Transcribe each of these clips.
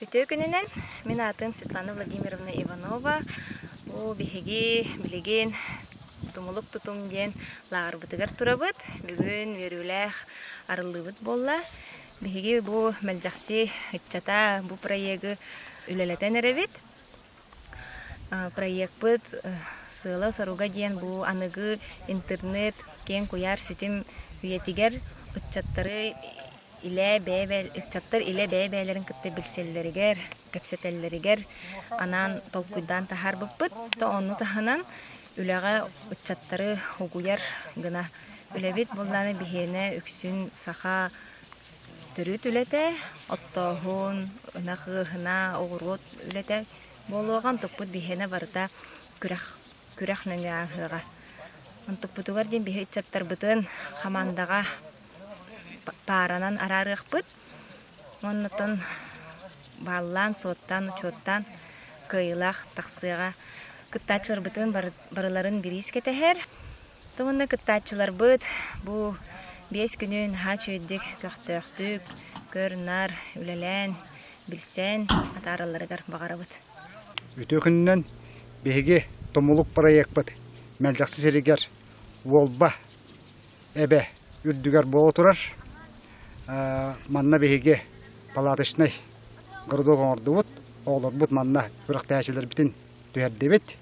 Үтө күнүнен мен атым Светлана Владимировна Иванова. О биһиги билеген тумулук тутум ден лаарбытыгар турабыт. Бүгүн верүлэх арылыбыт болла. Биһиги бу мэлжахси хытчата бу проекты үлелетен эребит. Проектбыт сыла соруга ден бу аныгы интернет кен куяр ситим үйетигер ытчаттары иле бәйбәлерин кытты билселлеригер, кепсетеллеригер анан толкуйдан тахар быппыт, то онну тахынан үләгә ытчаттары хугуяр гына үлебит булланы бихене үксүн саха төрүт үлете, оттоһун, ынахына огургот үлете болуган топпут бихене барда күрәх нөңәһыга. Онтукпутугар ден бихе ытчаттар бытын хамандага паранан арарыхпыт. Оннотон баллан, соттан, учоттан кыйлах тахсыга кыттачылар бытын барыларын бирис кетехер. Томунна кыттачылар быт бу 5 күнүн хач өйдик көктөктүк, көрнар, үлелен, билсен атараларыгар багарабыт. Үтө күннен беге томулук проектбыт. Мэлжахсы серигер волба эбе үрдүгер боло турар. Манна беге палатышнай гордо гордубут, олорбут манна бирок тәшилер битин төһәрдебит.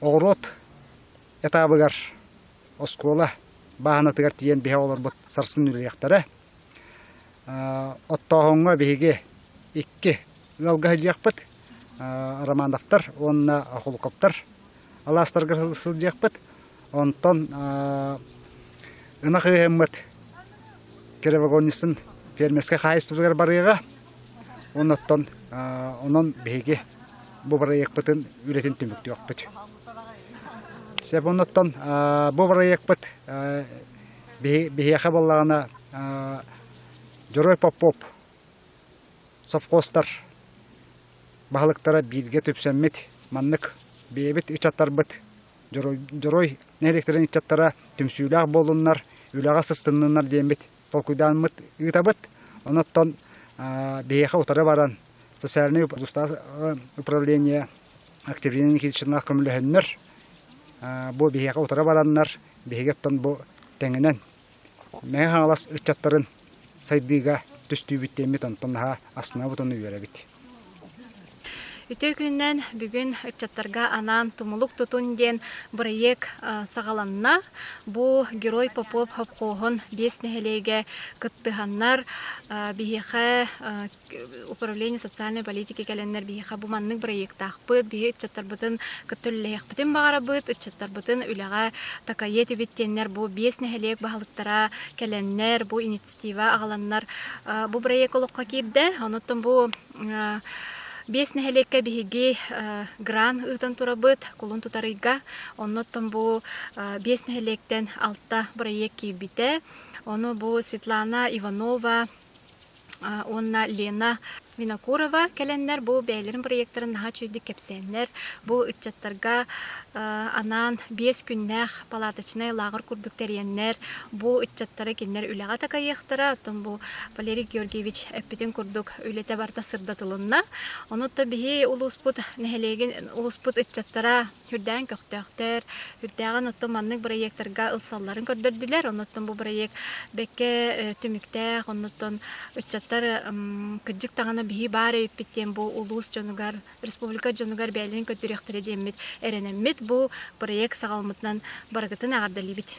Огорот этабыгар оскола баһанатыгар тиен беге олорбут сарсын үрәяктары. Оттоһонга беге 2 ылга жакпыт. Романдафтар, онна ахулкоптар. Аластарга сылжакпыт. Онтон ынахыгыммыт керевагонисын фермеске хайыстыргар барыга. Оннотон онон беге бу проектпытын үретин түмүктү окпут. Сеп оннотон бу проектпыт беге хабаллагана Жорой Попоп совхозтар баһалыктара бирге төпсәммит маннык бебит ичаттар бит жорой электрен ичаттара төмсүләк болуннар үләгә сыстыннар дембит толкуйдан мыт итабыт оноттон беха утары баран социальный управление активление кичинна көмлөһөннөр бу беха утары бараннар бегеттон бу теңенен мен халас ичаттарын сайдыга төстүбүттемит антонха асна бутуну үйрәбит. Үтө күннен бүгүн ытчаттарга анан тумулук тутун ден проект сагаланна. Бу Герой Попов хоккоһун 5 нехелеге кыттыганнар бихе управление социальной политики келеннер бихе бу маннык проекттахпыт бихе ытчаттар бытын кыттыллыхпытын багарабыт ытчаттар бытын үләгә такайет биттеннер бу 5 нехелек баһалыктара келеннер бу инициатива агаланнар бу проект олукка кирде. Оноттон бу 5 нехелекке биһиги гран ытан турабыт кулун тутарыйга. Онноттон бу 5 нехелектен алта проект кибите. Ону бу Светлана Иванова, онна Лена Винокурова келеннер бу бәйлерин проекттарын наха чөйдү кепсеннер. Бу ытчаттарга анан 5 күннәх палатачный лагыр курдук тереннер. Бу ытчаттары киннер үләгә такайыктыра. Оттон бу Валерий Георгиевич эппитин курдук үлете барта сырдатылынна. Онутта бихи улуспут нехелеген улуспут ытчаттара хүрдән көктөктөр, хүрдәгән оттон маннык проекттарга ылсалларын көрдөрдүләр. Онуттан бу проект бекке түмүктә, онуттан ытчаттар кыжык тагына бихи бары үппиттен бу улус жонугар, республика жонугар бәйлерин көтүрөктөрө демит эренемит бу проект сагалмытынан барагытын агардалыбит.